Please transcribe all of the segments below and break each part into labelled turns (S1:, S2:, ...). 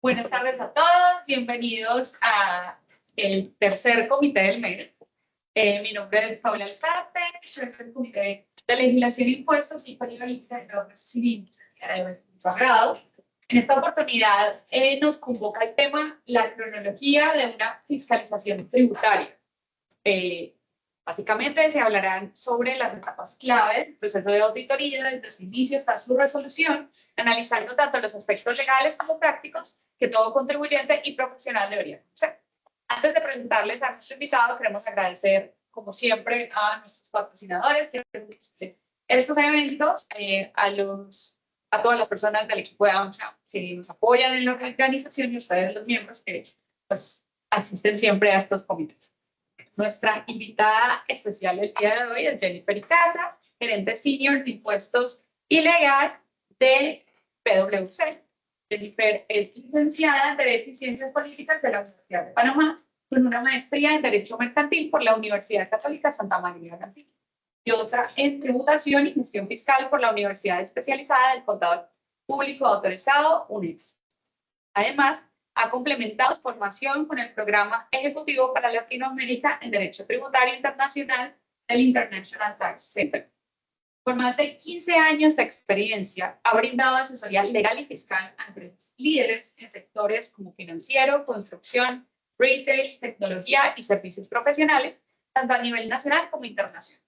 S1: Buenas tardes a todos, bienvenidos a el tercer comité del mes. Mi nombre es Paula Alzate, soy del Comité de Legislación, Impuestos y Periodista de Normas Civiles de Sagrado. En esta oportunidad nos convoca el tema la cronología de una fiscalización tributaria. Básicamente se hablarán sobre las etapas clave del proceso de auditoría, desde su inicio hasta su resolución, analizando tanto los aspectos legales como prácticos que todo contribuyente y profesional debería conocer. Antes de presentarles a nuestro invitado, queremos agradecer, como siempre, a nuestros patrocinadores de estos eventos, a todas las personas del equipo de AMSA que nos apoyan en la organización y ustedes, los miembros, que pues, asisten siempre a estos comités. Nuestra invitada especial el día de hoy es Jennifer Icaza, gerente senior de impuestos y legal de PwC. Jennifer es licenciada en Derecho y Ciencias Políticas de la Universidad de Panamá, con una maestría en Derecho Mercantil por la Universidad Católica Santa María Mercantil y otra en Tributación y Gestión Fiscal por la Universidad Especializada del Contador Público Autorizado, UNEX. Además, ha complementado su formación con el Programa Ejecutivo para Latinoamérica en Derecho Tributario Internacional del International Tax Center. Por más de 15 años de experiencia, ha brindado asesoría legal y fiscal a empresas líderes en sectores como financiero, construcción, retail, tecnología y servicios profesionales, tanto a nivel nacional como internacional.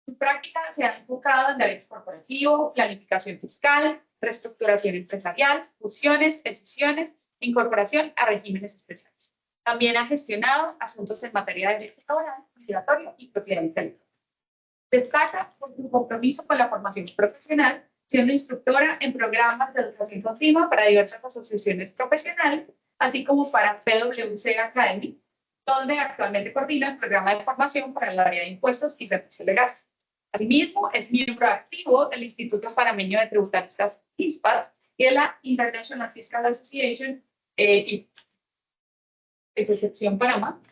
S1: Su práctica se ha enfocado en derecho corporativo, planificación fiscal, reestructuración empresarial, fusiones, escisiones, incorporación a regímenes especiales. También ha gestionado asuntos en materia de derecho laboral, migratorio y propiedad intelectual. Destaca por su compromiso con la formación profesional, siendo instructora en programas de educación continua para diversas asociaciones profesionales, así como para PwC Academy, donde actualmente coordina el programa de formación para el área de impuestos y servicios legales. Asimismo, es miembro activo del Instituto Panameño de Tributaristas ISPAT y de la International Fiscal Association y Excepción Panamá.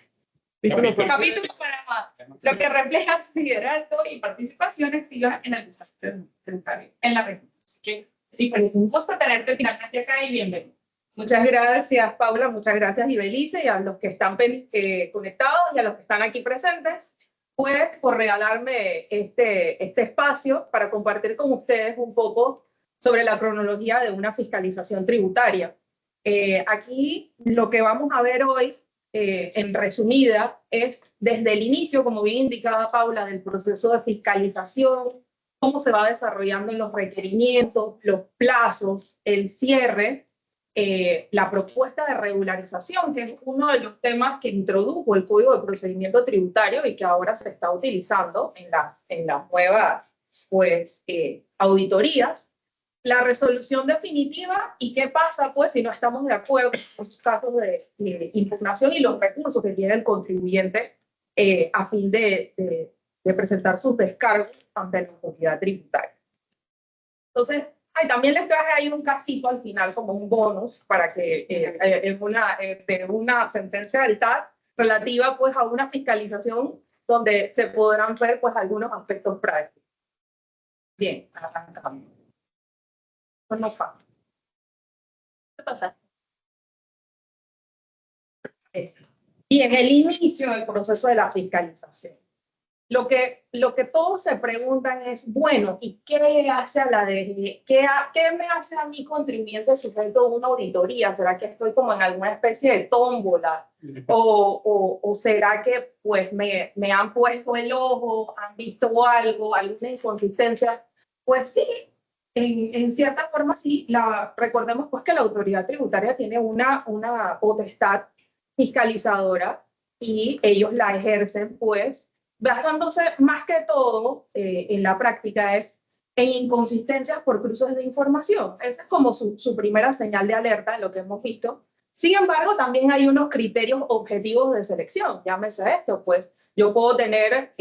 S1: Capítulo Panamá, lo que refleja su liderazgo y participación activa en el desastre tributario en la región. Así que, un gusto tenerte finalmente acá y bienvenido.
S2: Muchas gracias, Paula, muchas gracias, Ibelice, y a los que están conectados y a los que están aquí presentes, pues por regalarme este espacio para compartir con ustedes un poco sobre la cronología de una fiscalización tributaria. Aquí lo que vamos a ver hoy, en resumida, es desde el inicio, como bien indicaba Paula, del proceso de fiscalización, cómo se va desarrollando en los requerimientos, los plazos, el cierre, la propuesta de regularización, que es uno de los temas que introdujo el Código de Procedimiento Tributario y que ahora se está utilizando en las nuevas auditorías, la resolución definitiva y qué pasa pues si no estamos de acuerdo con los casos de impugnación y los recursos que tiene el contribuyente a fin de presentar sus descargos ante la autoridad tributaria. Entonces, también les traje ahí un casito al final como un bonus para que en una sentencia del TAT relativa pues a una fiscalización donde se podrán ver pues algunos aspectos prácticos. Bien, arrancamos. Pues no pasa. ¿Qué pasa? Bien, el inicio del proceso de la fiscalización. Lo que todos se preguntan es, bueno, ¿y qué le hace a la DGI? ¿Qué me hace a mi contribuyente sujeto a una auditoría? ¿Será que estoy como en alguna especie de tómbola? ¿O será que pues me han puesto el ojo, han visto algo, alguna inconsistencia? Pues sí, en cierta forma sí. Recordemos pues que la autoridad tributaria tiene una potestad fiscalizadora y ellos la ejercen pues basándose más que todo en la práctica es en inconsistencias por cruces de información. Esa es como su primera señal de alerta en lo que hemos visto. Sin embargo, también hay unos criterios objetivos de selección. Llámese esto, pues yo puedo tener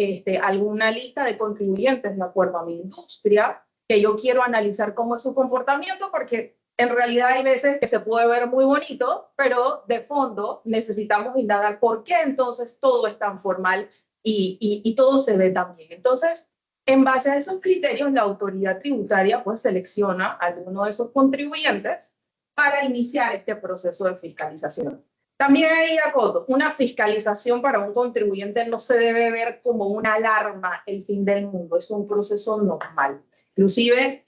S2: alguna lista de contribuyentes de acuerdo a mi industria que yo quiero analizar cómo es su comportamiento, porque en realidad hay veces que se puede ver muy bonito, pero de fondo necesitamos indagar por qué entonces todo es tan formal y todo se ve tan bien. Entonces, en base a esos criterios, la autoridad tributaria pues selecciona a alguno de esos contribuyentes para iniciar este proceso de fiscalización. También ahí acoto, una fiscalización para un contribuyente no se debe ver como una alarma, el fin del mundo, es un proceso normal. Inclusive,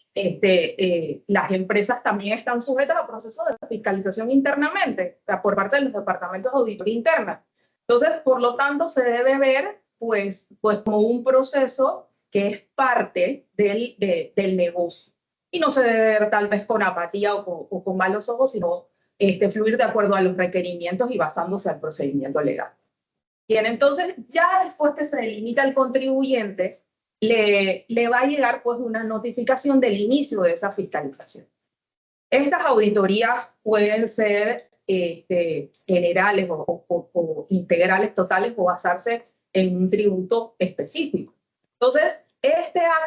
S2: las empresas también están sujetas a procesos de fiscalización internamente, por parte de los departamentos de auditoría interna. Entonces, por lo tanto, se debe ver pues como un proceso que es parte del negocio. Y no se debe ver tal vez con apatía o con malos ojos, sino fluir de acuerdo a los requerimientos y basándose al procedimiento legal. Bien, entonces ya después que se delimita el contribuyente, le va a llegar pues una notificación del inicio de esa fiscalización. Estas auditorías pueden ser generales o integrales totales o basarse en un tributo específico. Entonces,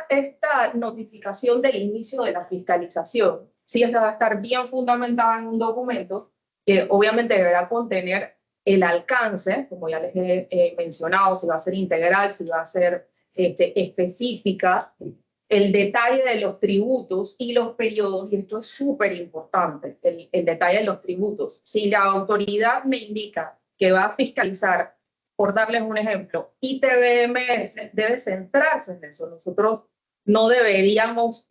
S2: esta notificación del inicio de la fiscalización, sí va a estar bien fundamentada en un documento que obviamente deberá contener el alcance, como ya les he mencionado, si va a ser integral, si va a ser específica, el detalle de los tributos y los periodos, y esto es súper importante, el detalle de los tributos. Si la autoridad me indica que va a fiscalizar, por darles un ejemplo, ITBMS, debe centrarse en eso. Nosotros no deberíamos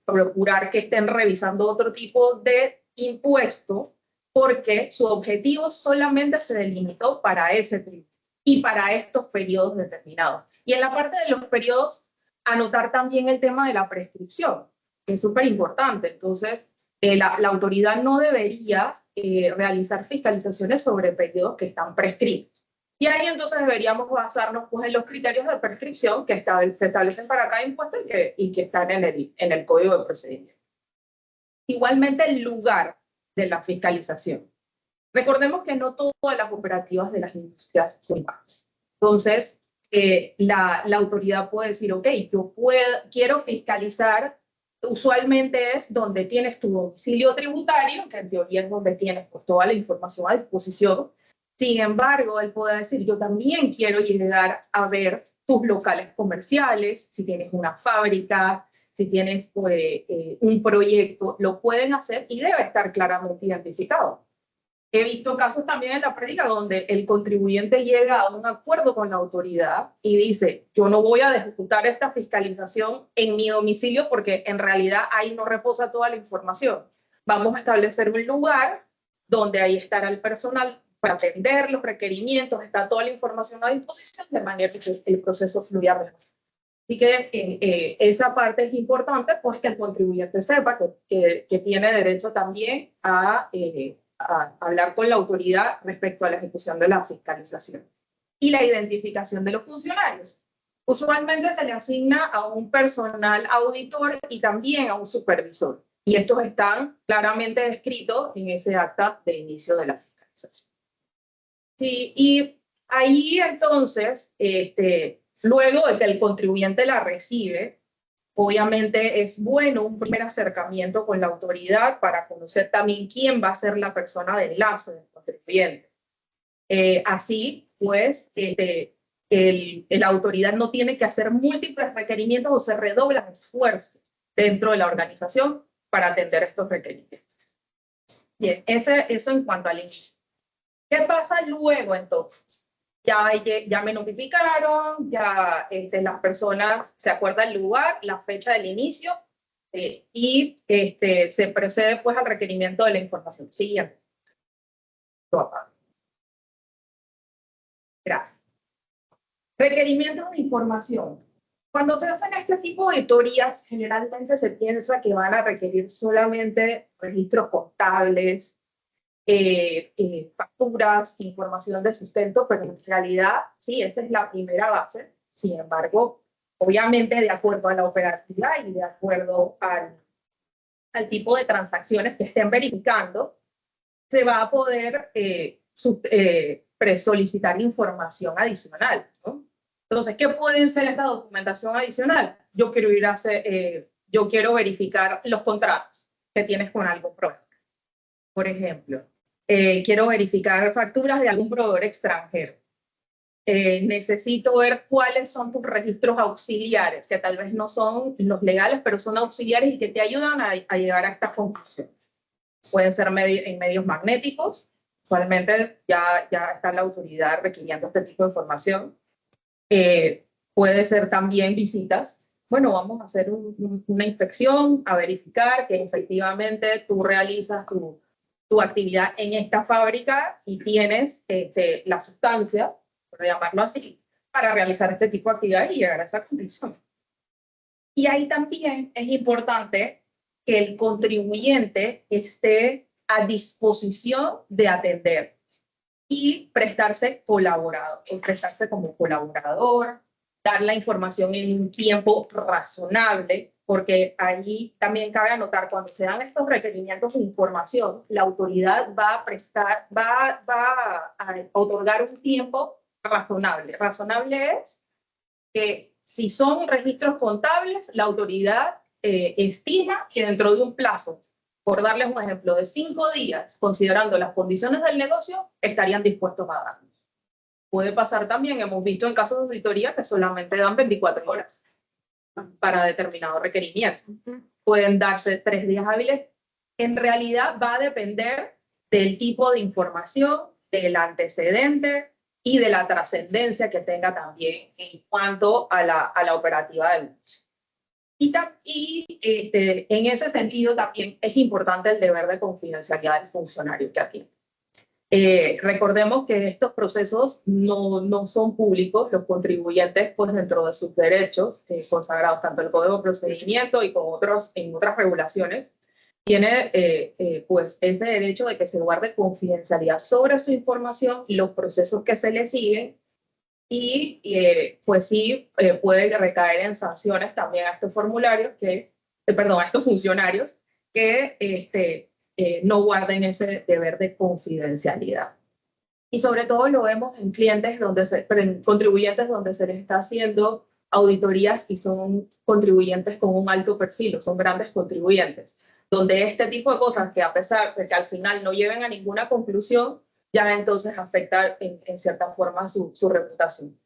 S2: procurar que estén revisando otro tipo de impuesto porque su objetivo solamente se delimitó para ese tributo y para estos periodos determinados. Y en la parte de los periodos, anotar también el tema de la prescripción, que es súper importante. Entonces, la autoridad no debería realizar fiscalizaciones sobre periodos que están prescritos. Y ahí entonces deberíamos basarnos pues, en los criterios de prescripción que se establecen para cada impuesto y que están en el Código de Procedimientos. Igualmente, el lugar de la fiscalización. Recordemos que no todas las operativas de las industrias son iguales. Entonces, la autoridad puede decir, ok, quiero fiscalizar, usualmente es donde tienes tu domicilio tributario, que en teoría es donde tienes pues, toda la información a disposición. Sin embargo, él puede decir, yo también quiero llegar a ver tus locales comerciales, si tienes una fábrica, si tienes un proyecto, lo pueden hacer y debe estar claramente identificado. He visto casos también en la práctica donde el contribuyente llega a un acuerdo con la autoridad y dice, yo no voy a ejecutar esta fiscalización en mi domicilio porque en realidad ahí no reposa toda la información. Vamos a establecer un lugar donde ahí estará el personal para atender los requerimientos, está toda la información a disposición de manera que el proceso fluya mejor. Así que esa parte es importante, pues que el contribuyente sepa que tiene derecho también a hablar con la autoridad respecto a la ejecución de la fiscalización. Y la identificación de los funcionarios. Usualmente se le asigna a un personal auditor y también a un supervisor. Y estos están claramente descritos en ese acta de inicio de la fiscalización. Sí, y ahí entonces, luego de que el contribuyente la recibe, obviamente es bueno un primer acercamiento con la autoridad para conocer también quién va a ser la persona de enlace del contribuyente. Así, pues, la autoridad no tiene que hacer múltiples requerimientos o se redoblan esfuerzos dentro de la organización para atender estos requerimientos. Bien, eso en cuanto al inicio. ¿Qué pasa luego entonces? Ya me notificaron, ya las personas se acuerdan el lugar, la fecha del inicio y se procede pues al requerimiento de la información. Siguiente. Gracias. Requerimientos de información. Cuando se hacen este tipo de auditorías, generalmente se piensa que van a requerir solamente registros contables, facturas, información de sustento, pero en realidad sí, esa es la primera base. Sin embargo, obviamente de acuerdo a la operatividad y de acuerdo al tipo de transacciones que estén verificando, se va a poder solicitar información adicional, ¿no? Entonces, ¿qué pueden ser esta documentación adicional? Yo quiero verificar los contratos que tienes con algún proveedor. Por ejemplo, quiero verificar facturas de algún proveedor extranjero. Necesito ver cuáles son tus registros auxiliares, que tal vez no son los legales, pero son auxiliares y que te ayudan a llegar a estas conclusiones. pueden ser en medios magnéticos, usualmente ya está la autoridad requiriendo este tipo de información. Puede ser también visitas. Bueno, vamos a hacer una inspección, a verificar que efectivamente tú realizas tu actividad en esta fábrica y tienes la sustancia, por llamarlo así, para realizar este tipo de actividades y llegar a esa condición. Y ahí también es importante que el contribuyente esté a disposición de atender y prestarse como colaborador, dar la información en un tiempo razonable, porque allí también cabe anotar, cuando se dan estos requerimientos de información, la autoridad va a otorgar un tiempo razonable. Razonable es que si son registros contables, la autoridad estima que dentro de un plazo, por darles un ejemplo, de 5 días, considerando las condiciones del negocio, estarían dispuestos a darnos. Puede pasar también, hemos visto en casos de auditoría que solamente dan 24 horas para determinado requerimiento. Pueden darse 3 días hábiles. En realidad va a depender del tipo de información, del antecedente y de la trascendencia que tenga también en cuanto a la operativa del negocio. En ese sentido también es importante el deber de confidencialidad del funcionario que atiende. Recordemos que estos procesos no son públicos. Los contribuyentes, pues dentro de sus derechos consagrados tanto en el Código de Procedimiento y en otras regulaciones, tiene pues ese derecho de que se guarde confidencialidad sobre su información y los procesos que se le siguen, y pues sí puede recaer en sanciones también a estos formularios a estos funcionarios que no guarden ese deber de confidencialidad. Y sobre todo lo vemos en contribuyentes donde se les está haciendo auditorías y son contribuyentes con un alto perfil, o son grandes contribuyentes, donde este tipo de cosas, que a pesar de que al final no lleven a ninguna conclusión, ya entonces afecta en cierta forma su reputación.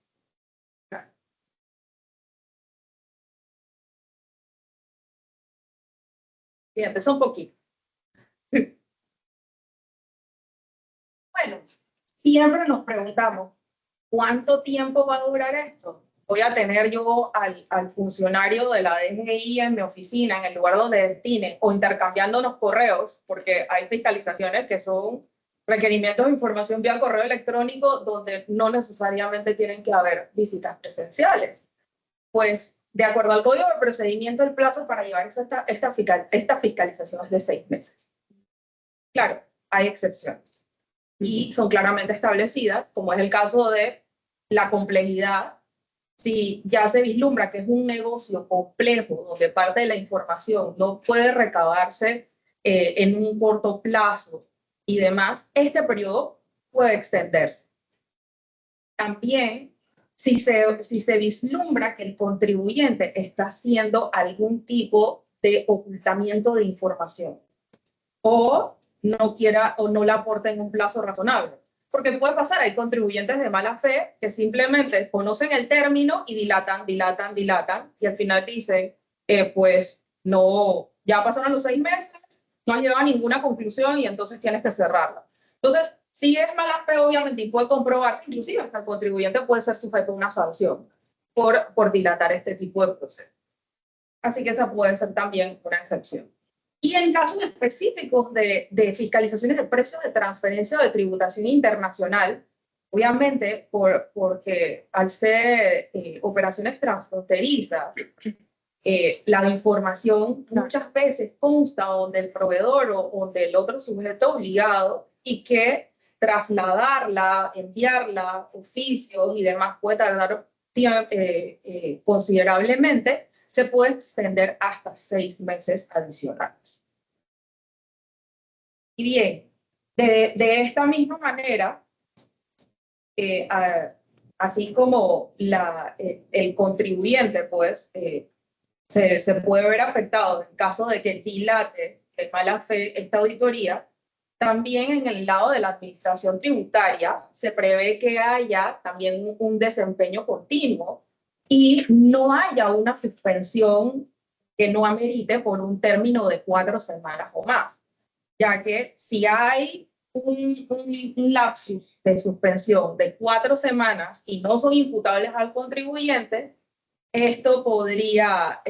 S2: Bien, empezó un poquito. Bueno, siempre nos preguntamos, ¿cuánto tiempo va a durar esto? Voy a tener yo al funcionario de la DGI en mi oficina, en el lugar donde destine, o intercambiándonos correos, porque hay fiscalizaciones que son requerimientos de información vía correo electrónico donde no necesariamente tienen que haber visitas presenciales. Pues, de acuerdo al Código de Procedimiento, el plazo para llevar esta fiscalización es de 6 meses. Claro, hay excepciones y son claramente establecidas, como es el caso de la complejidad. Si ya se vislumbra que es un negocio complejo, donde parte de la información no puede recabarse en un corto plazo y demás, este periodo puede extenderse. También, si se vislumbra que el contribuyente está haciendo algún tipo de ocultamiento de información o no quiera o no la aporta en un plazo razonable. Porque puede pasar, hay contribuyentes de mala fe que simplemente conocen el término y dilatan, y al final dicen, pues no, ya pasaron los 6 meses, no has llegado a ninguna conclusión y entonces tienes que cerrarla. Entonces, si es mala fe, obviamente, y puede comprobarse, inclusive hasta el contribuyente puede ser sujeto a una sanción por dilatar este tipo de procesos. Así que esa puede ser también una excepción. Y en casos específicos de fiscalizaciones de precios de transferencia o de tributación internacional, obviamente porque al ser operaciones transfronterizas, la información muchas veces consta donde el proveedor o donde el otro sujeto obligado, y que trasladarla, enviarla, oficios y demás puede tardar considerablemente, se puede extender hasta 6 meses adicionales. Y bien, de esta misma manera, así como el contribuyente, pues, se puede ver afectado en caso de que dilate de mala fe esta auditoría, también en el lado de la administración tributaria se prevé que haya también un desempeño continuo y no haya una suspensión que no amerite por un término de 4 semanas o más. ya que si hay un lapsus de suspensión de 4 semanas y no son imputables al contribuyente, esto podría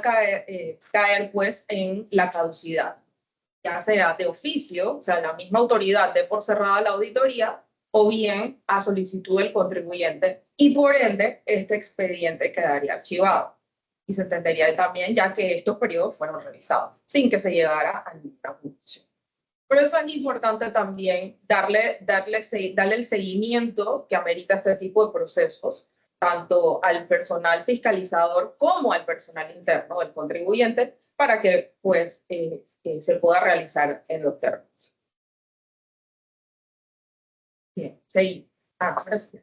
S2: caer pues en la caducidad, ya sea de oficio, o sea, la misma autoridad dé por cerrada la auditoría, o bien a solicitud del contribuyente, y por ende este expediente quedaría archivado. Y se entendería también ya que estos periodos fueron revisados, sin que se llegara a ninguna conclusión. Por eso es importante también darle el seguimiento que amerita este tipo de procesos, tanto al personal fiscalizador como al personal interno del contribuyente, para que pues, se pueda realizar en los términos. Bien, seguimos. Ahora sí.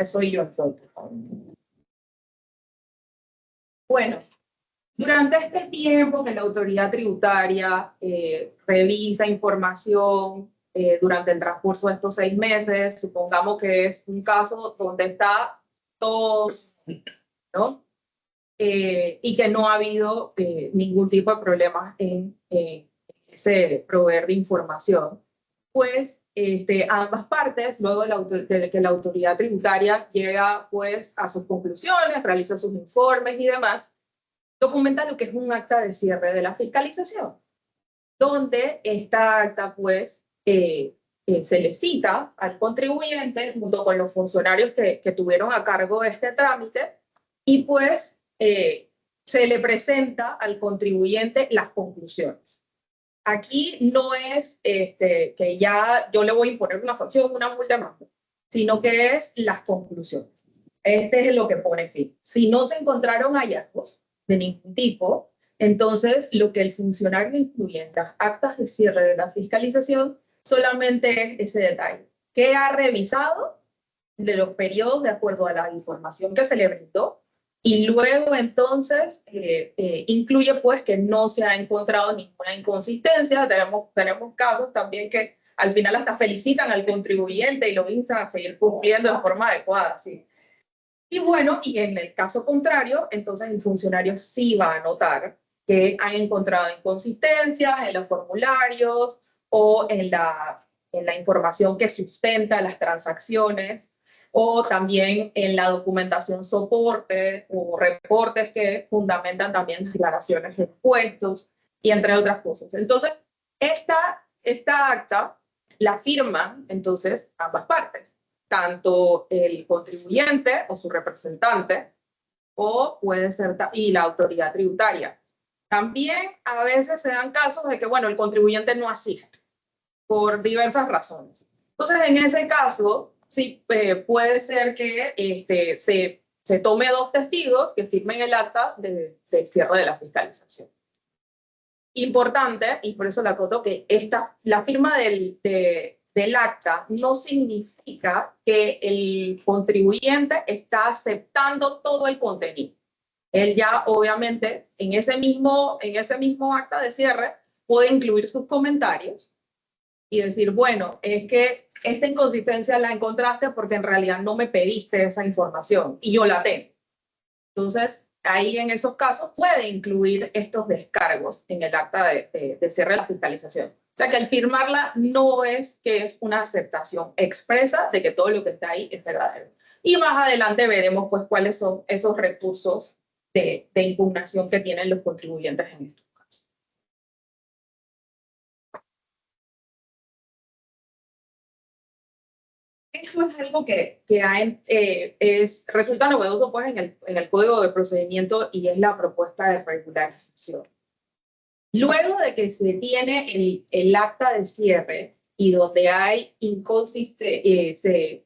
S2: Soy yo entonces. Bueno, durante este tiempo que la autoridad tributaria revisa información durante el transcurso de estos 6 meses, supongamos que es un caso donde está todo, ¿no? Y que no ha habido ningún tipo de problemas en ese proveer de información, pues ambas partes, luego de que la autoridad tributaria llega pues a sus conclusiones, realiza sus informes y demás, documenta lo que es un acta de cierre de la fiscalización, donde esta acta pues se le cita al contribuyente junto con los funcionarios que tuvieron a cargo de este trámite y pues se le presenta al contribuyente las conclusiones. Aquí no es que ya yo le voy a imponer una sanción, una multa, no, sino que es las conclusiones. Este es lo que pone fin. Si no se encontraron hallazgos de ningún tipo, entonces lo que el funcionario incluye en las actas de cierre de la fiscalización solamente es ese detalle. ¿Qué ha revisado de los periodos de acuerdo a la información que se le brindó? Y luego entonces incluye pues que no se ha encontrado ninguna inconsistencia. Tenemos casos también que al final hasta felicitan al contribuyente y lo instan a seguir cumpliendo de forma adecuada. ¿Sí? Y bueno, y en el caso contrario, entonces el funcionario sí va a notar que han encontrado inconsistencias en los formularios o en la información que sustenta las transacciones, o también en la documentación soporte o reportes que fundamentan también las declaraciones de impuestos y entre otras cosas. Entonces, esta acta la firman entonces ambas partes, tanto el contribuyente o su representante, o puede ser y la autoridad tributaria. También a veces se dan casos de que, bueno, el contribuyente no asiste por diversas razones. Entonces, en ese caso, sí puede ser que se tome 2 testigos que firmen el acta del cierre de la fiscalización. Importante, y por eso la acoto, que la firma del acta no significa que el contribuyente está aceptando todo el contenido. Él ya, obviamente, en ese mismo acta de cierre puede incluir sus comentarios y decir, bueno, es que esta inconsistencia la encontraste porque en realidad no me pediste esa información y yo la tengo. Entonces, ahí en esos casos puede incluir estos descargos en el acta de cierre de la fiscalización. O sea que al firmarla no es que es una aceptación expresa de que todo lo que está ahí es verdadero. Y más adelante veremos pues cuáles son esos recursos de impugnación que tienen los contribuyentes en estos casos. Esto es algo que resulta novedoso pues, en el Código de Procedimiento y es la propuesta de regularización. Luego de que se tiene el acta de cierre y donde hay se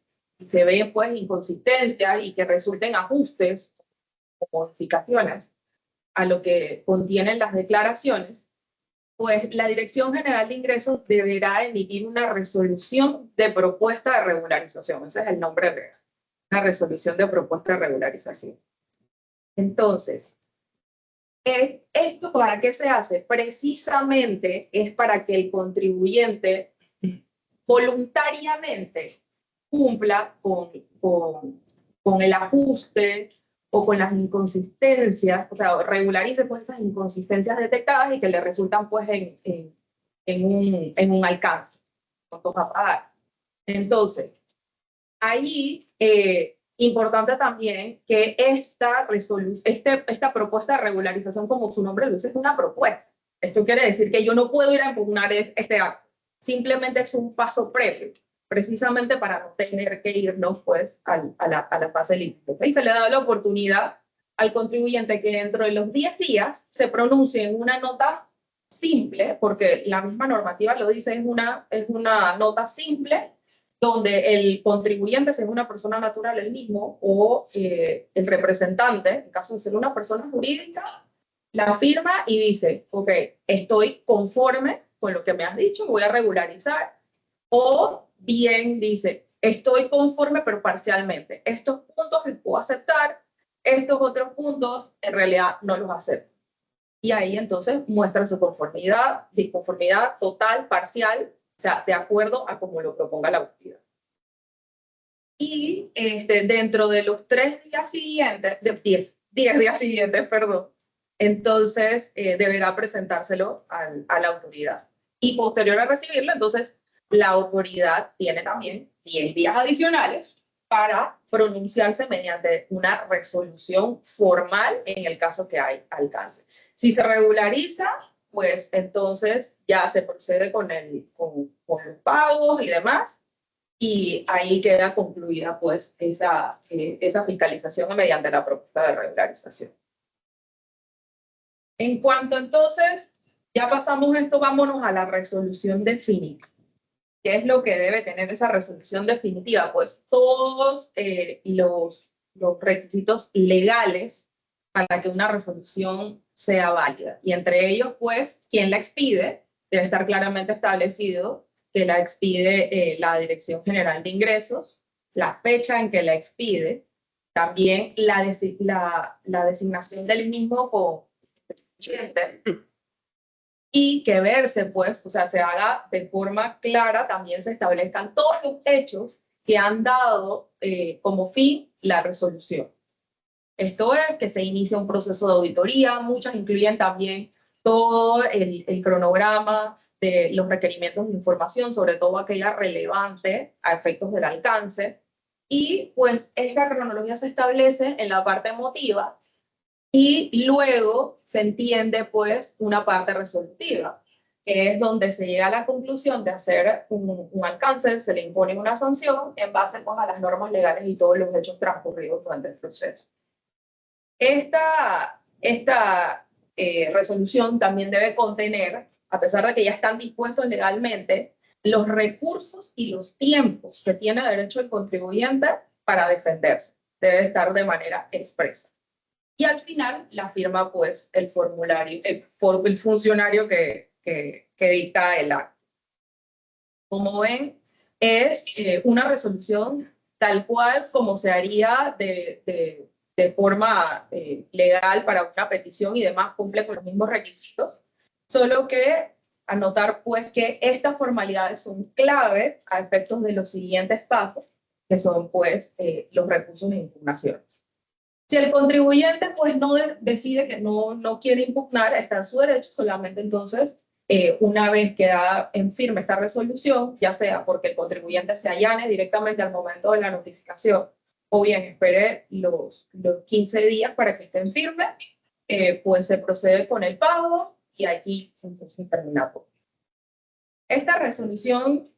S2: ven pues inconsistencias y que resulten ajustes o modificaciones a lo que contienen las declaraciones, pues la Dirección General de Ingresos deberá emitir una resolución de propuesta de regularización. Ese es el nombre real, una resolución de propuesta de regularización. Entonces, ¿esto para qué se hace? Precisamente es para que el contribuyente voluntariamente cumpla con el ajuste o con las inconsistencias, o sea, regularice pues esas inconsistencias detectadas y que le resultan pues en un alcance, costos a pagar. Entonces, ahí, importante también que esta propuesta de regularización, como su nombre lo dice, es una propuesta. Esto quiere decir que yo no puedo ir a impugnar este acto. Simplemente es un paso previo, precisamente para no tener que irnos pues a la fase límite. Y se le ha dado la oportunidad al contribuyente que dentro de los 10 días se pronuncie en una nota simple, porque la misma normativa lo dice, es una nota simple, donde el contribuyente, si es una persona natural, el mismo, o el representante, en caso de ser una persona jurídica, la firma y dice, ok, estoy conforme con lo que me has dicho, voy a regularizar, o bien dice, estoy conforme pero parcialmente. Estos puntos los puedo aceptar, estos otros puntos en realidad no los acepto. Y ahí entonces muestra su conformidad, disconformidad total, parcial, o sea, de acuerdo a como lo proponga la autoridad. Y dentro de los 3 días siguientes, de 10 días siguientes, perdón, entonces deberá presentárselo a la autoridad. Y posterior a recibirlo, entonces la autoridad tiene también 10 días adicionales para pronunciarse mediante una resolución formal en el caso que hay alcance. Si se regulariza, pues entonces ya se procede con los pagos y demás, y ahí queda concluida pues esa fiscalización mediante la propuesta de regularización. En cuanto entonces ya pasamos esto, vámonos a la resolución definitiva. ¿Qué es lo que debe tener esa resolución definitiva? Pues todos los requisitos legales para que una resolución sea válida. Y entre ellos, pues, quien la expide, debe estar claramente establecido que la expide la Dirección General de Ingresos, la fecha en que la expide, también la designación del mismo como contribuyente, y que verse, pues, o sea, se haga de forma clara, también se establezcan todos los hechos que han dado como fin la resolución. Esto es que se inicia un proceso de auditoría, muchas incluyen también todo el cronograma de los requerimientos de información, sobre todo aquella relevante a efectos del alcance, y pues esta cronología se establece en la parte emotiva, y luego se entiende pues una parte resolutiva, que es donde se llega a la conclusión de hacer un alcance, se le impone una sanción en base pues, a las normas legales y todos los hechos transcurridos durante el proceso. Esta resolución también debe contener, a pesar de que ya están dispuestos legalmente, los recursos y los tiempos que tiene derecho el contribuyente para defenderse. Debe estar de manera expresa. Y al final la firma pues el formulario, el funcionario que dicta el acto. Como ven, es una resolución tal cual como se haría de forma legal para una petición y demás, cumple con los mismos requisitos, solo que anotar pues que estas formalidades son clave a efectos de los siguientes pasos, que son pues los recursos de impugnaciones. Si el contribuyente pues no decide que no quiere impugnar, está en su derecho, solamente entonces una vez queda en firme esta resolución, ya sea porque el contribuyente se allane directamente al momento de la notificación o bien espere los 15 días para que esté en firme, pues se procede con el pago y aquí entonces termina. Esta resolución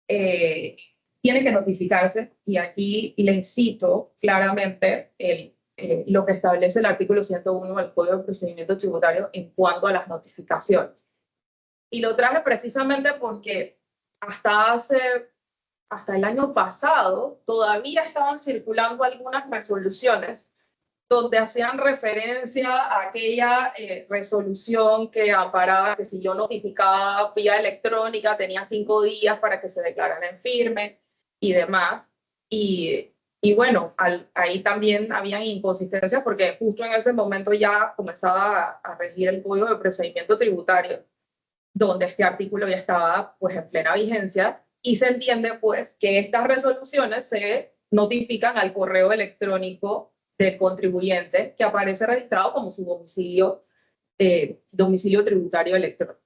S2: tiene que notificarse y aquí le cito claramente lo que establece el artículo 101 del Código de Procedimiento Tributario en cuanto a las notificaciones. Y lo traje precisamente porque hasta el año pasado todavía estaban circulando algunas resoluciones donde hacían referencia a aquella resolución que amparaba que si yo notificaba vía electrónica tenía 5 días para que se declarara en firme y demás. Y bueno, ahí también habían inconsistencias porque justo en ese momento ya comenzaba a regir el Código de Procedimiento Tributario, donde este artículo ya estaba pues en plena vigencia, y se entiende pues que estas resoluciones se notifican al correo electrónico del contribuyente que aparece registrado como su domicilio tributario electrónico.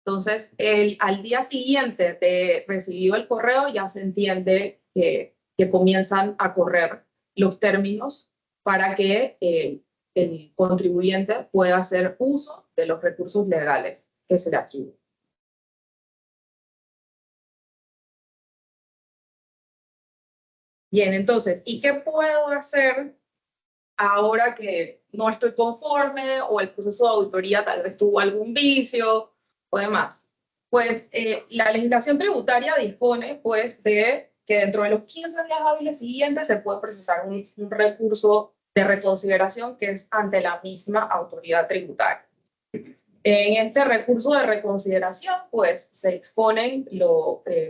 S2: Entonces, al día siguiente de recibido el correo, ya se entiende que comienzan a correr los términos para que el contribuyente pueda hacer uso de los recursos legales que se le atribuyen. Bien, entonces, ¿y qué puedo hacer ahora que no estoy conforme o el proceso de auditoría tal vez tuvo algún vicio o demás? Pues la legislación tributaria dispone pues de que dentro de los 15 días hábiles siguientes se puede presentar un recurso de reconsideración que es ante la misma autoridad tributaria. En este recurso de reconsideración, pues se exponen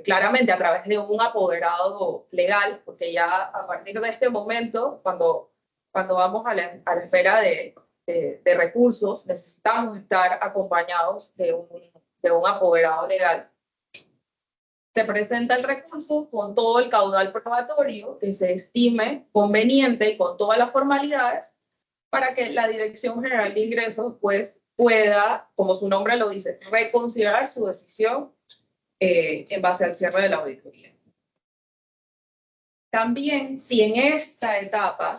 S2: claramente a través de un apoderado legal, porque ya a partir de este momento, cuando vamos a la esfera de recursos, necesitamos estar acompañados de un apoderado legal. Se presenta el recurso con todo el caudal probatorio que se estime conveniente y con todas las formalidades para que la Dirección General de Ingresos pues, pueda, como su nombre lo dice, reconsiderar su decisión en base al cierre de la auditoría. También, si en esta etapa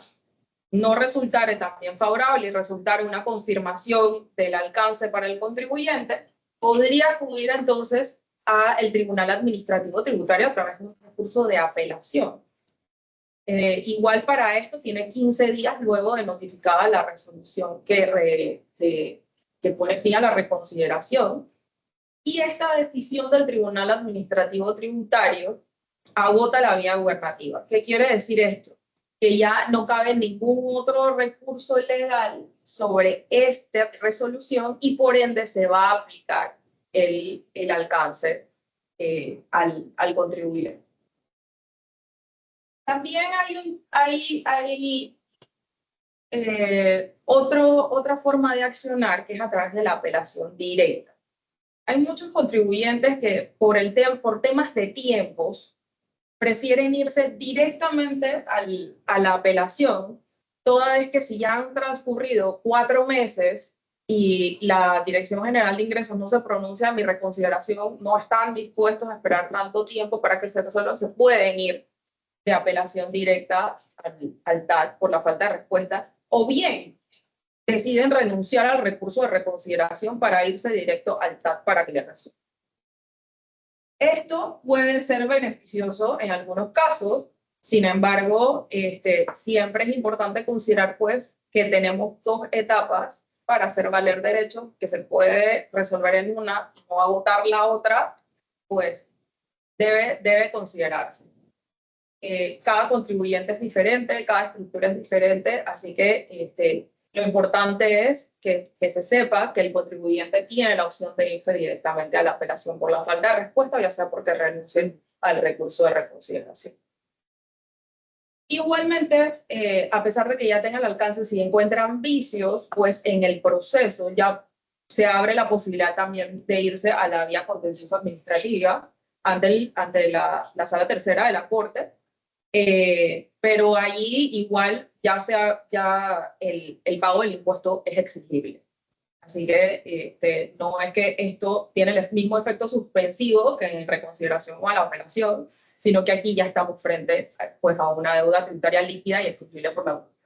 S2: no resultare también favorable y resultare una confirmación del alcance para el contribuyente, podría acudir entonces al Tribunal Administrativo Tributario a través de un recurso de apelación. Igual para esto tiene 15 días luego de notificada la resolución que pone fin a la reconsideración. Y esta decisión del Tribunal Administrativo Tributario agota la vía gubernativa. ¿Qué quiere decir esto? Que ya no cabe ningún otro recurso legal sobre esta resolución y por ende se va a aplicar el alcance al contribuyente. También hay otra forma de accionar que es a través de la apelación directa. Hay muchos contribuyentes que por temas de tiempos prefieren irse directamente a la apelación, toda vez que si ya han transcurrido 4 meses y la Dirección General de Ingresos no se pronuncia en mi reconsideración, no están dispuestos a esperar tanto tiempo para que se resuelva, se pueden ir de apelación directa al TAT por la falta de respuesta, o bien deciden renunciar al recurso de reconsideración para irse directo al TAT para que le resuelva. Esto puede ser beneficioso en algunos casos, sin embargo, siempre es importante considerar pues, que tenemos 2 etapas para hacer valer derechos, que se puede resolver en una y no agotar la otra, pues debe considerarse. Cada contribuyente es diferente, cada estructura es diferente, así que lo importante es que se sepa que el contribuyente tiene la opción de irse directamente a la apelación por la falta de respuesta, ya sea porque renuncien al recurso de reconsideración. Igualmente, a pesar de que ya tengan el alcance, si encuentran vicios, pues en el proceso ya se abre la posibilidad también de irse a la vía contencioso administrativa ante la Sala Tercera de la Corte. Pero allí igual ya el pago del impuesto es exigible. Así que no es que esto tiene el mismo efecto suspensivo que en reconsideración o a la apelación, sino que aquí ya estamos frente pues, a una deuda tributaria líquida y exigible por la autoridad.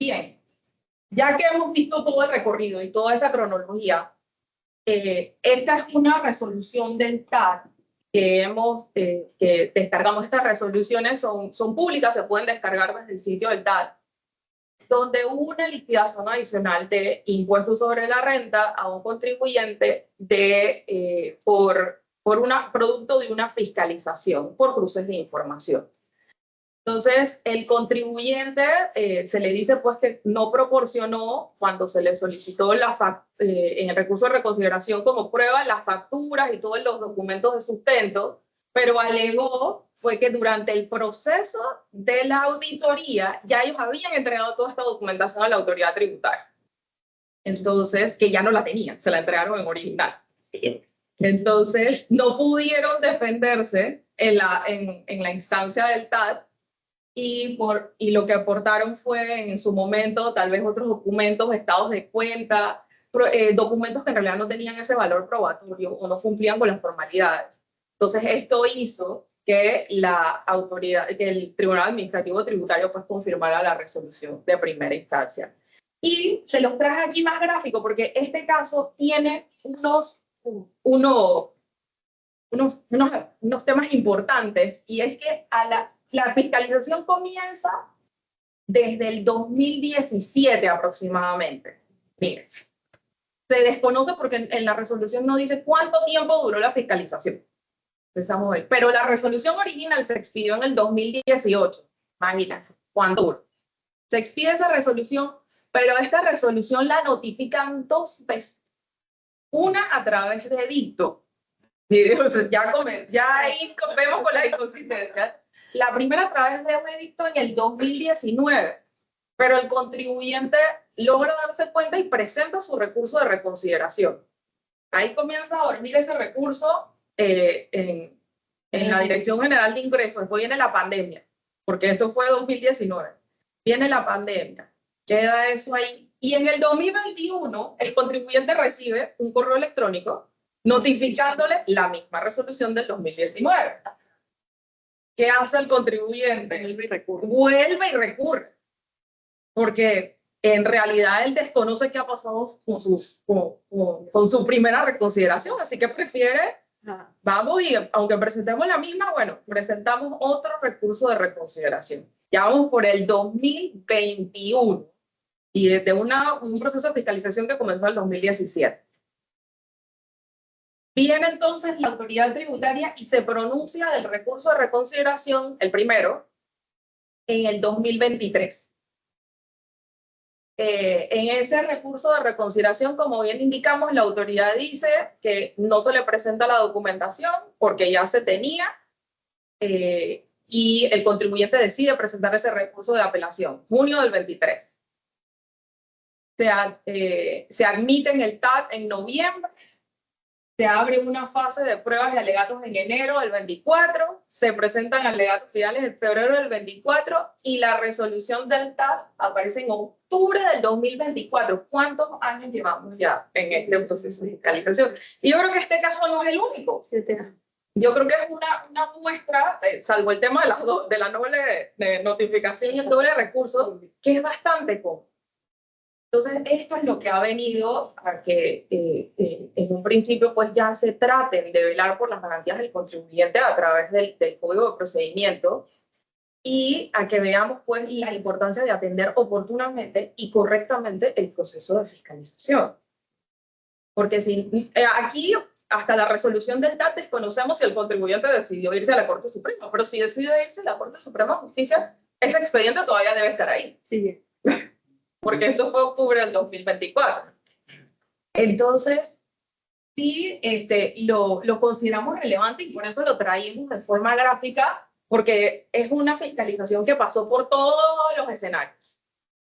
S2: Bien, ya que hemos visto todo el recorrido y toda esa cronología, esta es una resolución del TAT que descargamos. Estas resoluciones son públicas, se pueden descargar desde el sitio del TAT, donde hubo una liquidación adicional de impuestos sobre la renta a un contribuyente por producto de una fiscalización por cruces de información. Entonces, el contribuyente se le dice pues que no proporcionó, cuando se le solicitó en el recurso de reconsideración como prueba, las facturas y todos los documentos de sustento, pero alegó fue que durante el proceso de la auditoría ya ellos habían entregado toda esta documentación a la autoridad tributaria. Entonces, que ya no la tenían, se la entregaron en original. Entonces, no pudieron defenderse en la instancia del TAT y lo que aportaron fue en su momento tal vez otros documentos, estados de cuenta, documentos que en realidad no tenían ese valor probatorio o no cumplían con las formalidades. Entonces, esto hizo que que el Tribunal Administrativo Tributario pues confirmara la resolución de primera instancia. Y se los traje aquí más gráfico porque este caso tiene unos temas importantes, y es que la fiscalización comienza desde el 2017 aproximadamente. Miren, se desconoce porque en la resolución no dice cuánto tiempo duró la fiscalización. Empezamos hoy. Pero la resolución original se expidió en el 2018. Imagínense cuánto duró. Se expide esa resolución, pero esta resolución la notifican 2 veces. Una a través de edicto. Ya ahí vemos con la inconsistencia. La primera a través de un edicto en el 2019, pero el contribuyente logra darse cuenta y presenta su recurso de reconsideración. Ahí comienza a dormir ese recurso en la Dirección General de Ingresos. Después viene la pandemia, porque esto fue 2019. Viene la pandemia, queda eso ahí. Y en el 2021, el contribuyente recibe un correo electrónico notificándole la misma resolución del 2019. ¿Qué hace el contribuyente? Vuelve y recurre. Porque en realidad él desconoce qué ha pasado con su primera reconsideración, así que prefiere, vamos, y aunque presentemos la misma, bueno, presentamos otro recurso de reconsideración. Ya vamos por el 2021 y desde un proceso de fiscalización que comenzó en el 2017. Viene entonces la autoridad tributaria y se pronuncia del recurso de reconsideración, el primero, en el 2023. En ese recurso de reconsideración, como bien indicamos, la autoridad dice que no se le presenta la documentación porque ya se tenía, y el contribuyente decide presentar ese recurso de apelación, junio del 23. Se admite en el TAT en noviembre, se abre una fase de pruebas y alegatos en enero del 24, se presentan alegatos finales en febrero del 24 y la resolución del TAT aparece en octubre del 2024. ¿Cuántos años llevamos ya en este proceso de fiscalización? Y yo creo que este caso no es el único. Yo creo que es una muestra, salvo el tema de la doble notificación y el doble recurso, que es bastante común. Entonces, esto es lo que ha venido a que en un principio pues ya se traten de velar por las garantías del contribuyente a través del Código de Procedimiento, y a que veamos pues la importancia de atender oportunamente y correctamente el proceso de fiscalización. Porque aquí, hasta la resolución del TAT, desconocemos si el contribuyente decidió irse a la Corte Suprema, pero si decide irse a la Corte Suprema de Justicia, ese expediente todavía debe estar ahí. Sí. Porque esto fue octubre del 2024. Entonces, sí, lo consideramos relevante y por eso lo traímos de forma gráfica, porque es una fiscalización que pasó por todos los escenarios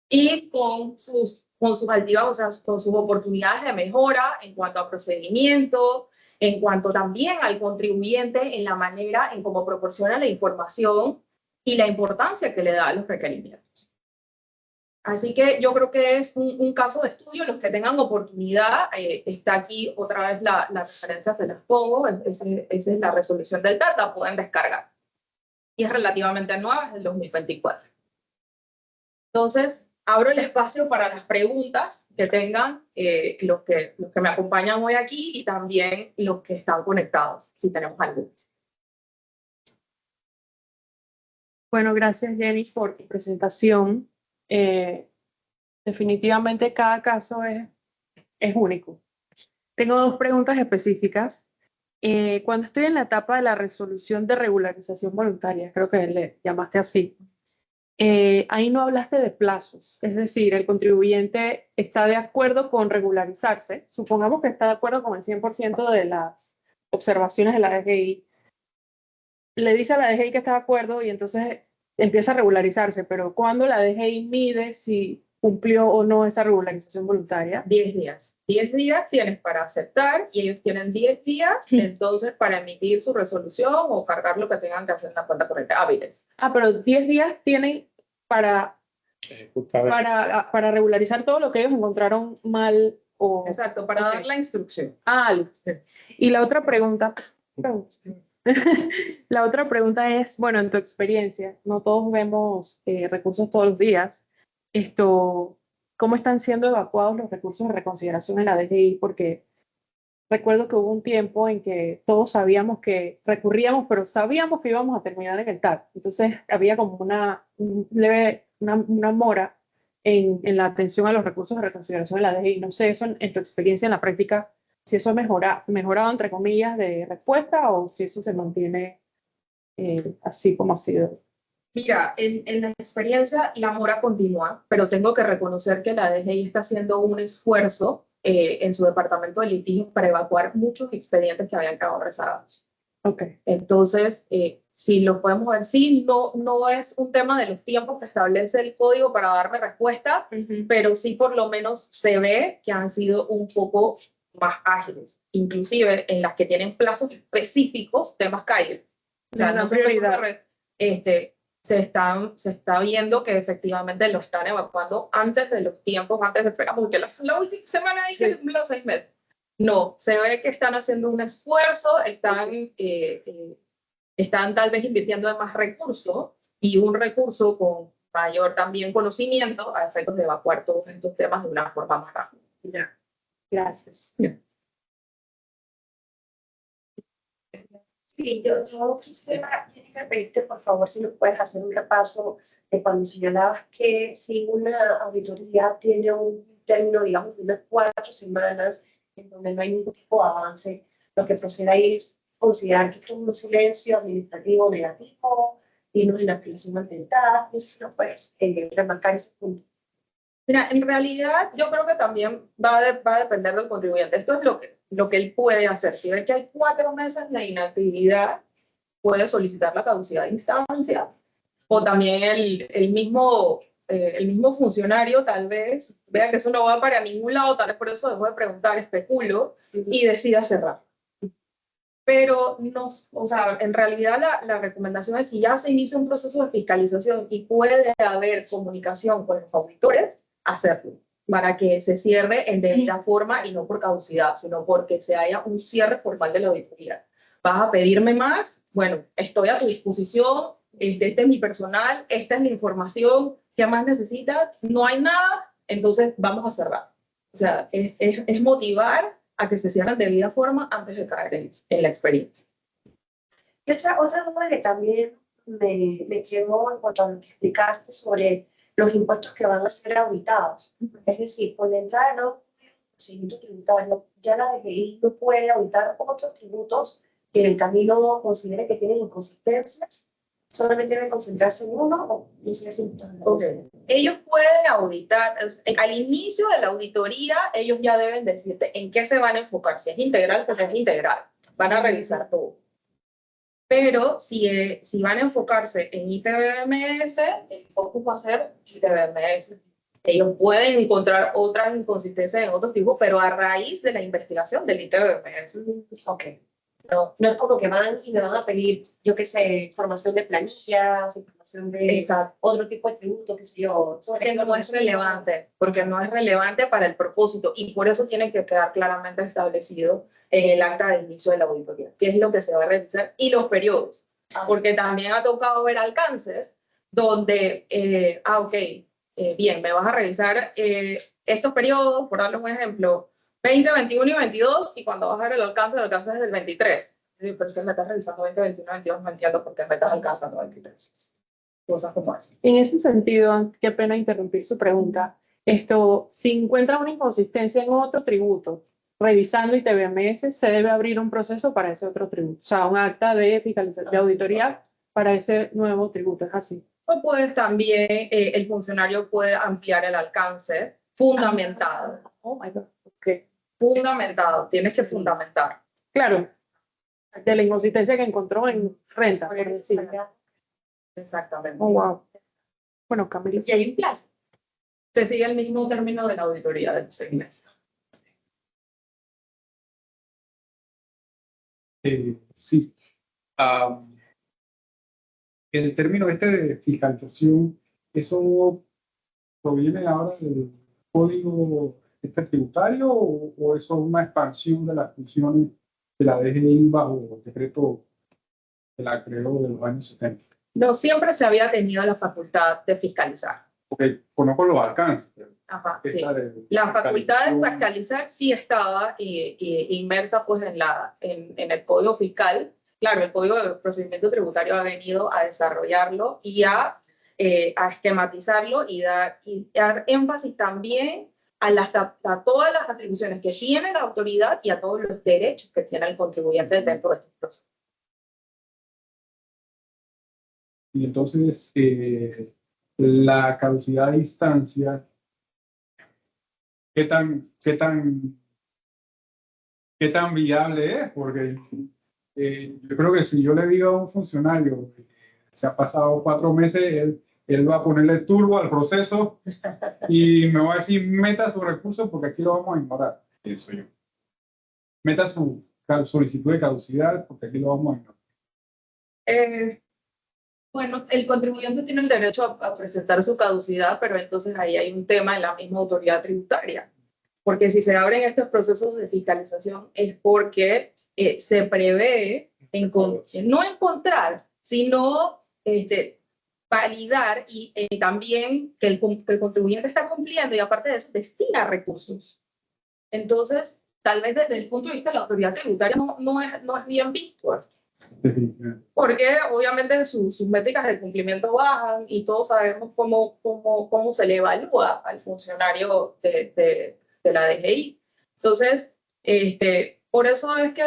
S2: y con sus altibajos, o sea, con sus oportunidades de mejora en cuanto a procedimiento, en cuanto también al contribuyente en la manera en cómo proporciona la información y la importancia que le da a los requerimientos. Así que yo creo que es un caso de estudio. Los que tengan oportunidad, está aquí otra vez las referencias, se las pongo. Esa es la resolución del TAT, la pueden descargar. Y es relativamente nueva, es del 2024. Entonces, abro el espacio para las preguntas que tengan los que me acompañan hoy aquí y también los que están conectados, si tenemos algunas.
S3: Bueno, gracias Jenny por tu presentación. Definitivamente cada caso es único. Tengo 2 preguntas específicas. Cuando estoy en la etapa de la resolución de regularización voluntaria, creo que le llamaste así, ahí no hablaste de plazos, es decir, el contribuyente está de acuerdo con regularizarse, supongamos que está de acuerdo con el 100% de las observaciones de la DGI, le dice a la DGI que está de acuerdo y entonces empieza a regularizarse, pero cuando la DGI mide si cumplió o no esa regularización voluntaria.
S2: 10 días. 10 días tienes para aceptar y ellos tienen 10 días entonces para emitir su resolución o cargar lo que tengan que hacer en la cuenta corriente hábiles.
S3: Ah, pero 10 días tienen para
S4: Justamente.
S3: para regularizar todo lo que ellos encontraron mal o...
S2: Exacto, para
S3: Ok.
S2: dar la instrucción.
S3: Ah, listo. Y la otra pregunta, la otra pregunta es, bueno, en tu experiencia, no todos vemos recursos todos los días. ¿Cómo están siendo evacuados los recursos de reconsideración en la DGI? Porque recuerdo que hubo un tiempo en que todos sabíamos que recurríamos, pero sabíamos que íbamos a terminar en el TAC. Entonces había como una mora en la atención a los recursos de reconsideración en la DGI. No sé, eso en tu experiencia en la práctica, si eso ha mejorado, entre comillas, de respuesta o si eso se mantiene así como ha sido.
S2: Mira, en la experiencia la mora continúa, pero tengo que reconocer que la DGI está haciendo un esfuerzo en su departamento de litigios para evacuar muchos expedientes que habían quedado rezagados.
S3: Ok.
S2: Entonces, si lo podemos ver, sí, no es un tema de los tiempos que establece el código para darme respuesta, pero sí por lo menos se ve que han sido un poco más ágiles, inclusive en las que tienen plazos específicos, temas CAIR. O sea,
S3: Una
S2: no
S3: prioridad.
S2: se está viendo que efectivamente lo están evacuando antes de los tiempos, antes de esperar, porque la última semana hay que se cumplen los 6 meses. No, se ve que están haciendo un esfuerzo, están tal vez invirtiendo en más recursos y un recurso con mayor también conocimiento a efectos de evacuar todos estos temas de una forma más rápida.
S3: Ya. Gracias.
S5: Sí, yo quisiera pedirte, por favor, si nos puedes hacer un repaso de cuando señalabas que si una auditoría tiene un término, digamos, de unas 4 semanas, en donde no hay ningún tipo de avance, lo que procede ahí es considerar que esto es un silencio administrativo negativo y no es una apelación ambiental. No sé si nos puedes remarcar ese punto.
S2: Mira, en realidad yo creo que también va a depender del contribuyente. Esto es lo que él puede hacer. Si ve que hay 4 meses de inactividad, puede solicitar la caducidad de instancia. O también el mismo funcionario tal vez vea que eso no va para ningún lado, tal vez por eso dejó de preguntar, especulo, y decida cerrar. Pero no, o sea, en realidad la recomendación es si ya se inicia un proceso de fiscalización y puede haber comunicación con los auditores, hacerlo, para que se cierre en debida forma y no por caducidad, sino porque se haya un cierre formal de la auditoría. ¿Vas a pedirme más? Bueno, estoy a tu disposición, este es mi personal, esta es la información, ¿qué más necesitas? No hay nada, entonces vamos a cerrar. O sea, es motivar a que se cierren de debida forma antes de caer en la experiencia.
S5: Y otra duda que también me quedó en cuanto a lo que explicaste sobre los impuestos que van a ser auditados. Es decir, con la entrada de nuevos procedimientos tributarios, ya la DGI no puede auditar otros tributos que en el camino considere que tienen inconsistencias. Solamente deben concentrarse en uno o no sé si...
S2: Okay. Ellos pueden auditar, al inicio de la auditoría, ellos ya deben decirte en qué se van a enfocar, si es integral o no es integral. Van a revisar todo. Pero si van a enfocarse en ITBMS, el focus va a ser ITBMS. Ellos pueden encontrar otras inconsistencias en otros tipos, pero a raíz de la investigación del ITBMS.
S5: Ok. No es como que van y me van a pedir, yo qué sé, información de planillas, información de otro tipo de tributo, qué sé yo.
S2: Porque no es relevante para el propósito y por eso tiene que quedar claramente establecido en el acta de inicio de la auditoría, qué es lo que se va a revisar y los periodos. Porque también ha tocado ver alcances donde, bien, me vas a revisar estos periodos, por darles un ejemplo, 20, 21 y 22, y cuando vas a ver el alcance es del 23. Pero usted me estás revisando 20, 21, 22, no entiendo por qué me estás alcanzando 23. Cosas como así.
S3: En ese sentido, qué pena interrumpir su pregunta. Si encuentra una inconsistencia en otro tributo, revisando ITBMS, se debe abrir un proceso para ese otro tributo. O sea, un acta de fiscalización, de auditoría para ese nuevo tributo. Es así.
S2: O puede también, el funcionario puede ampliar el alcance fundamentado.
S3: Oh my God. Okay.
S2: Fundamentado, tienes que fundamentar.
S3: Claro, de la inconsistencia que encontró en renta, por decir.
S2: Exactamente.
S3: Oh, wow. Bueno, Camilo.
S1: Y hay un plazo.
S2: Se sigue el mismo término de la auditoría de los 6 meses.
S4: Sí. El término este de fiscalización, ¿eso proviene ahora del código tributario o eso es una expansión de las funciones de la DGI bajo el decreto que la creó de los años 70?
S2: No siempre se había tenido la facultad de fiscalizar.
S4: Porque conozco los alcances.
S2: Ajá, sí.
S4: Esta de
S2: La facultad de
S4: fiscalización,
S2: fiscalizar sí estaba inmersa pues, en el Código Fiscal. Claro, el Código de Procedimiento Tributario ha venido a desarrollarlo y a esquematizarlo y dar énfasis también a todas las atribuciones que tiene la autoridad y a todos los derechos que tiene el contribuyente dentro de estos procesos.
S4: y entonces la caducidad de instancia, ¿qué tan viable es? Porque yo creo que si yo le digo a un funcionario que se ha pasado 4 meses, él va a ponerle turbo al proceso y me va a decir, meta su recurso porque aquí lo vamos a ignorar. Eso yo. Meta su solicitud de caducidad porque aquí lo vamos a ignorar.
S2: Bueno, el contribuyente tiene el derecho a presentar su caducidad, pero entonces ahí hay un tema en la misma autoridad tributaria. Porque si se abren estos procesos de fiscalización es porque se prevé no encontrar, sino validar y también que el contribuyente está cumpliendo y aparte de eso destina recursos. Entonces, tal vez desde el punto de vista de la autoridad tributaria no es bien visto. Porque obviamente sus métricas de cumplimiento bajan y todos sabemos cómo se le evalúa al funcionario de la DGI. Entonces, por eso es que,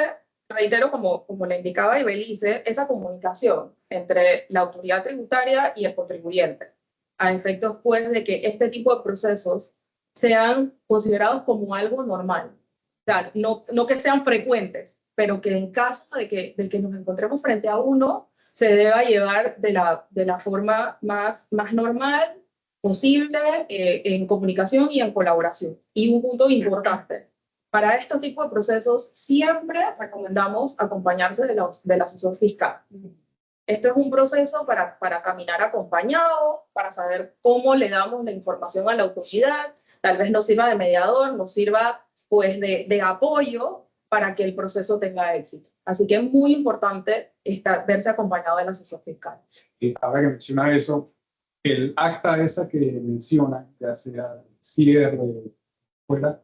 S2: reitero, como le indicaba Ibelice, esa comunicación entre la autoridad tributaria y el contribuyente, a efectos pues de que este tipo de procesos sean considerados como algo normal. O sea, no que sean frecuentes, pero que en caso de que nos encontremos frente a uno, se deba llevar de la forma más normal posible, en comunicación y en colaboración. Y un punto importante, para este tipo de procesos siempre recomendamos acompañarse del asesor fiscal. Esto es un proceso para caminar acompañado, para saber cómo le damos la información a la autoridad, tal vez nos sirva de mediador, nos sirva pues de apoyo para que el proceso tenga éxito. Así que es muy importante verse acompañado del asesor fiscal.
S4: Ahora que menciona eso, el acta esa que menciona, ya sea cierre, fuera,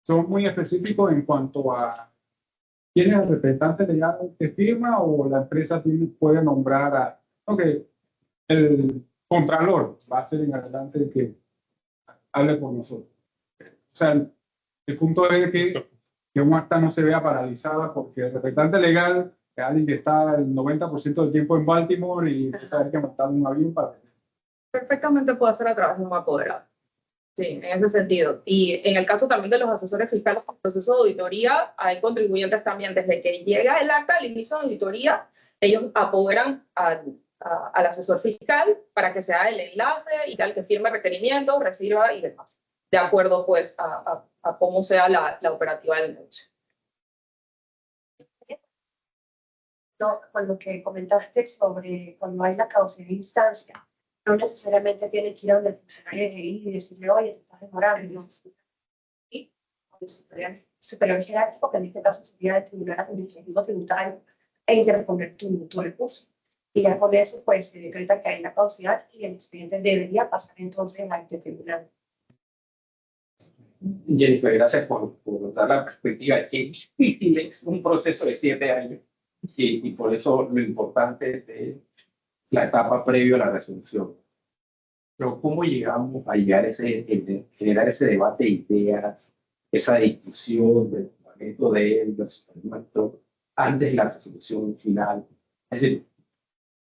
S4: son muy específicos en cuanto a quién es el representante legal que firma o la empresa puede nombrar a, el contralor va a ser en adelante el que hable por nosotros. O sea, el punto es que un acta no se vea paralizada porque el representante legal es alguien que está el 90% del tiempo en Baltimore y entonces hay que montar un avión para...
S2: Perfectamente puede ser a través de un apoderado. Sí, en ese sentido. Y en el caso también de los asesores fiscales en proceso de auditoría, hay contribuyentes también, desde que llega el acta al inicio de auditoría, ellos apoderan al asesor fiscal para que sea el enlace y tal, que firme requerimientos, reciba y demás, de acuerdo pues a cómo sea la operativa del negocio.
S5: No, con lo que comentaste sobre cuando hay la caducidad de instancia, no necesariamente tiene que ir a donde el funcionario de ahí y decirle, oye, te estás demorando. No. Y con el superior jerárquico, que en este caso sería el Tribunal Administrativo Tributario, e interponer tu recurso. Y ya con eso, pues, se decreta que hay la caducidad y el expediente debería pasar entonces a este tribunal.
S6: Jennifer, gracias por dar la perspectiva. Es difícil, es un proceso de 7 años y por eso lo importante de la etapa previo a la resolución. Pero ¿cómo llegamos a generar ese debate de ideas, esa discusión del fundamento del fundamento antes de la resolución final? Es decir,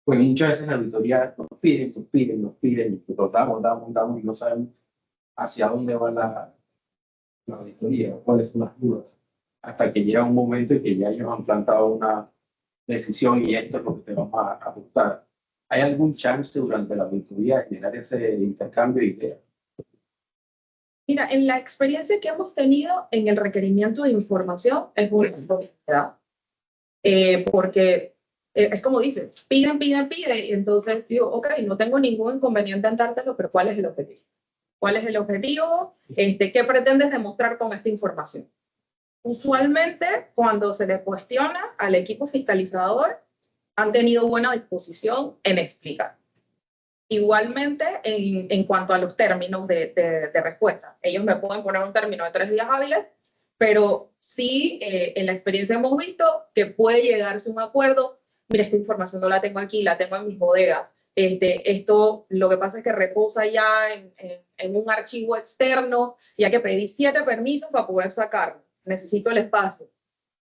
S6: pues muchas veces en la auditoría nos piden, y nos damos y no sabemos hacia dónde va la auditoría, cuáles son las dudas, hasta que llega un momento en que ya ellos han plantado una decisión y esto es lo que te vamos a ajustar. ¿Hay algún chance durante la auditoría de generar ese intercambio de ideas?
S2: Mira, en la experiencia que hemos tenido en el requerimiento de información es una oportunidad, porque es como dices, piden, y entonces digo, ok, no tengo ningún inconveniente en dártelo, pero ¿cuál es el objetivo? ¿Cuál es el objetivo? ¿Qué pretendes demostrar con esta información? Usualmente, cuando se le cuestiona al equipo fiscalizador, han tenido buena disposición en explicar. Igualmente, en cuanto a los términos de respuesta, ellos me pueden poner un término de 3 días hábiles, pero sí, en la experiencia hemos visto que puede llegarse a un acuerdo. Mira, esta información no la tengo aquí, la tengo en mis bodegas. Esto, lo que pasa es que reposa ya en un archivo externo, y hay que pedir 7 permisos para poder sacarlo. Necesito el espacio.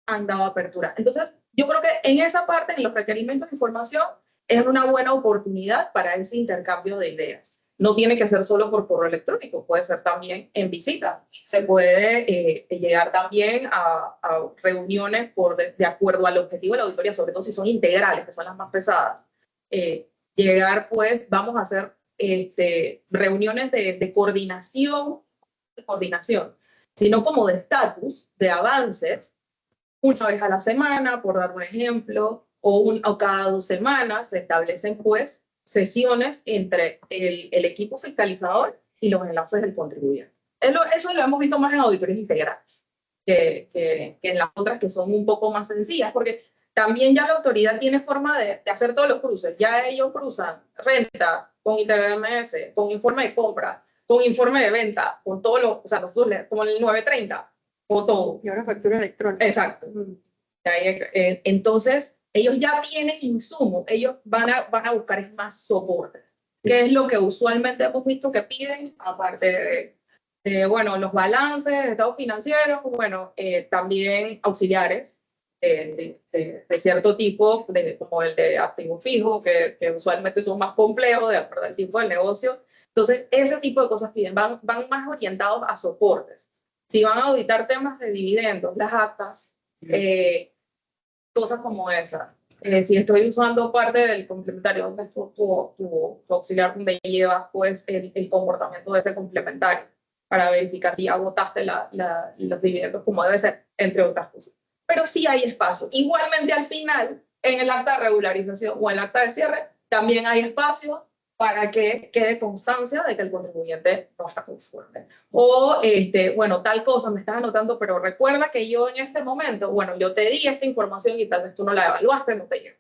S2: Han dado apertura. Entonces, yo creo que en esa parte, en los requerimientos de información, es una buena oportunidad para ese intercambio de ideas. No tiene que ser solo por correo electrónico, puede ser también en visita. Se puede llegar también a reuniones de acuerdo al objetivo de la auditoría, sobre todo si son integrales, que son las más pesadas. Llegar, pues, vamos a hacer reuniones de coordinación, sino como de estatus, de avances, una vez a la semana, por dar un ejemplo, o cada 2 semanas se establecen pues sesiones entre el equipo fiscalizador y los enlaces del contribuyente. Eso lo hemos visto más en auditorías integrales que en las otras, que son un poco más sencillas, porque también ya la autoridad tiene forma de hacer todos los cruces. Ya ellos cruzan renta con ITBMS, con informe de compra, con informe de venta, con todo lo, o sea, nosotros como el 930, o todo.
S3: Y ahora factura electrónica.
S2: Exacto. Entonces, ellos ya tienen insumos, ellos van a buscar más soporte, que es lo que usualmente hemos visto que piden, aparte bueno, los balances, estados financieros, bueno, también auxiliares de cierto tipo, como el de activo fijo, que usualmente son más complejos de acuerdo al tipo de negocio. Entonces, ese tipo de cosas piden, van más orientados a soportes. Si van a auditar temas de dividendos, las actas, cosas como esa. Si estoy usando parte del complementario, donde es tu auxiliar, donde llevas pues el comportamiento de ese complementario para verificar si agotaste los dividendos como debe ser, entre otras cosas. Pero sí hay espacio. Igualmente al final, en el acta de regularización o en el acta de cierre, también hay espacio para que quede constancia de que el contribuyente no está conforme. O, bueno, tal cosa me estás anotando, pero recuerda que yo en este momento, bueno, yo te di esta información y tal vez tú no la evaluaste, no te llegó.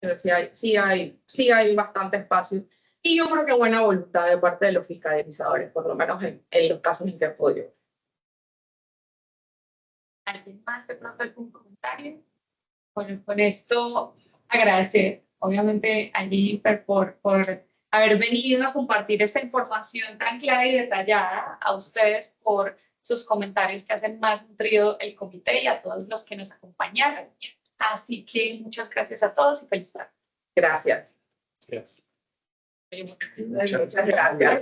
S2: Pero sí hay bastante espacio. Y yo creo que buena voluntad de parte de los fiscalizadores, por lo menos en los casos en que he podido.
S1: ¿Alguien más de pronto algún comentario? Bueno, con esto agradecer, obviamente, a Jennifer por haber venido a compartir esta información tan clara y detallada, a ustedes por sus comentarios que hacen más nutrido el comité y a todos los que nos acompañaron. Así que muchas gracias a todos y feliz tarde.
S2: Gracias.
S4: Gracias.
S2: Muchas gracias.